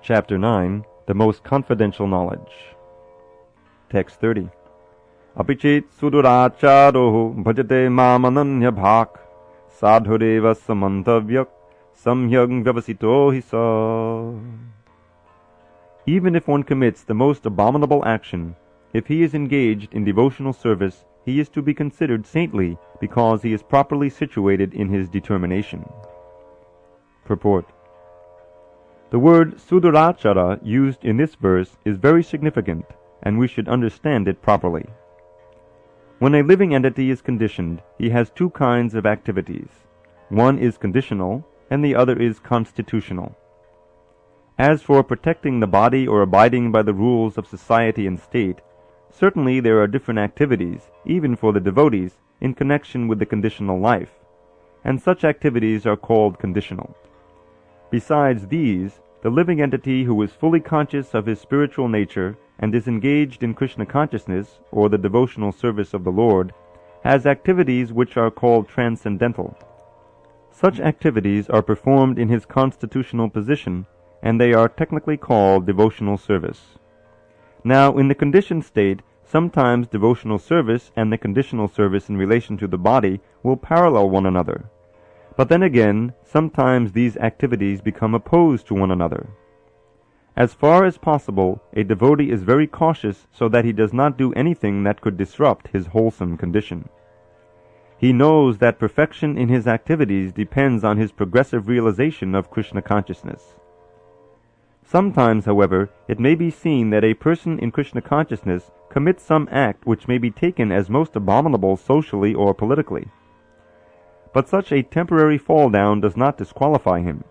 Chapter 9, The Most Confidential Knowledge. Text 30. Apichit suduracharo bhajate mamananya bhak sadhureva samantavyak samhyag vyavasito hisa. Even if one commits the most abominable action, if he is engaged in devotional service, he is to be considered saintly because he is properly situated in his determination. Purport. The word sudurachara used in this verse is very significant, and we should understand it properly. When a living entity is conditioned, he has two kinds of activities. One is conditional, and the other is constitutional. As for protecting the body or abiding by the rules of society and state, certainly there are different activities, even for the devotees, in connection with the conditional life, and such activities are called conditional. Besides these, the living entity who is fully conscious of his spiritual nature and is engaged in Krishna consciousness, or the devotional service of the Lord, has activities which are called transcendental. Such activities are performed in his constitutional position, and they are technically called devotional service. Now, in the conditioned state, sometimes devotional service and the conditional service in relation to the body will parallel one another. But then again, sometimes these activities become opposed to one another. As far as possible, a devotee is very cautious so that he does not do anything that could disrupt his wholesome condition. He knows that perfection in his activities depends on his progressive realization of Krishna consciousness. Sometimes, however, it may be seen that a person in Krishna consciousness commits some act which may be taken as most abominable socially or politically. But such a temporary fall down does not disqualify him.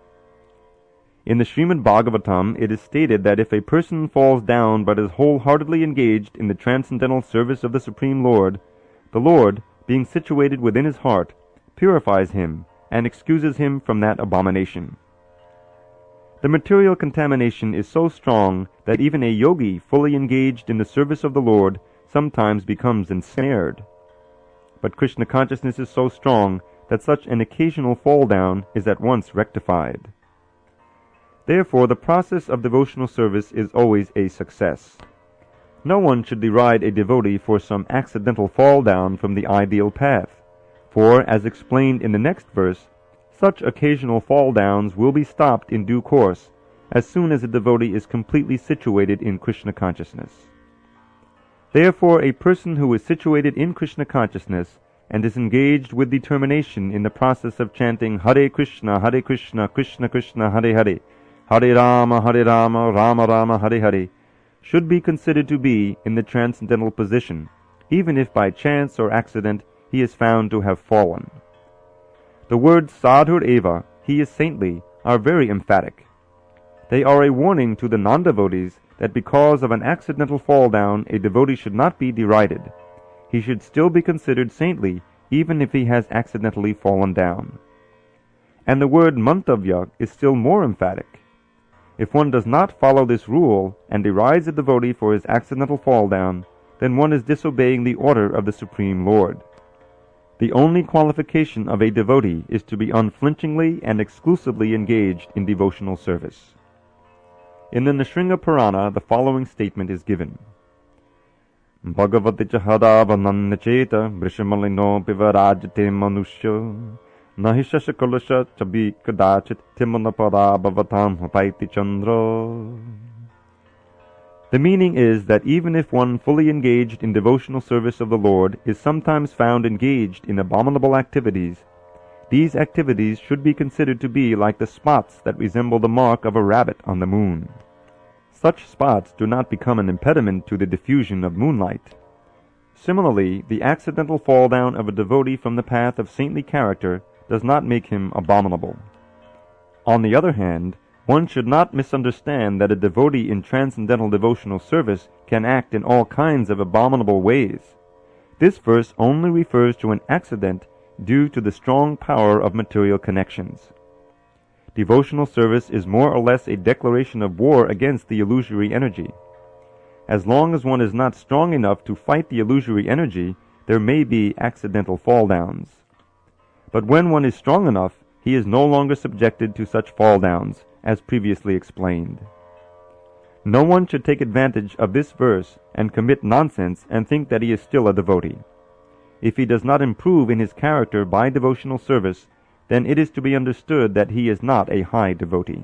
In the Srimad Bhagavatam, it is stated that if a person falls down but is wholeheartedly engaged in the transcendental service of the Supreme Lord, the Lord, being situated within his heart, purifies him and excuses him from that abomination. The material contamination is so strong that even a yogi fully engaged in the service of the Lord sometimes becomes ensnared. But Krishna consciousness is so strong that such an occasional fall down is at once rectified. Therefore, the process of devotional service is always a success. No one should deride a devotee for some accidental fall down from the ideal path, for, as explained in the next verse, such occasional fall downs will be stopped in due course as soon as a devotee is completely situated in Krishna consciousness. Therefore, a person who is situated in Krishna consciousness and is engaged with determination in the process of chanting Hare Krishna, Krishna Krishna, Hare Hare, Hare Rama, Rama Rama, Hare Hare, should be considered to be in the transcendental position, even if by chance or accident he is found to have fallen. The words sadhur eva, he is saintly, are very emphatic. They are a warning to the non-devotees that because of an accidental fall down, a devotee should not be derided. He should still be considered saintly, even if he has accidentally fallen down. And the word mantavya is still more emphatic. If one does not follow this rule and derides a devotee for his accidental fall down, then one is disobeying the order of the Supreme Lord. The only qualification of a devotee is to be unflinchingly and exclusively engaged in devotional service. In the Nrsimha Purana, the following statement is given. Bhagavad-gita vanannacheta vrishamalino pivarajate manusya nahishasha kalasha chabi kadachit timanapada bhavatam hapaiti chandra. The meaning is that even if one fully engaged in devotional service of the Lord is sometimes found engaged in abominable activities, these activities should be considered to be like the spots that resemble the mark of a rabbit on the moon. Such spots do not become an impediment to the diffusion of moonlight. Similarly, the accidental fall down of a devotee from the path of saintly character does not make him abominable. On the other hand, one should not misunderstand that a devotee in transcendental devotional service can act in all kinds of abominable ways. This verse only refers to an accident due to the strong power of material connections. Devotional service is more or less a declaration of war against the illusory energy. As long as one is not strong enough to fight the illusory energy, there may be accidental fall downs. But when one is strong enough, he is no longer subjected to such fall downs, as previously explained. No one should take advantage of this verse and commit nonsense and think that he is still a devotee. If he does not improve in his character by devotional service, then it is to be understood that he is not a high devotee.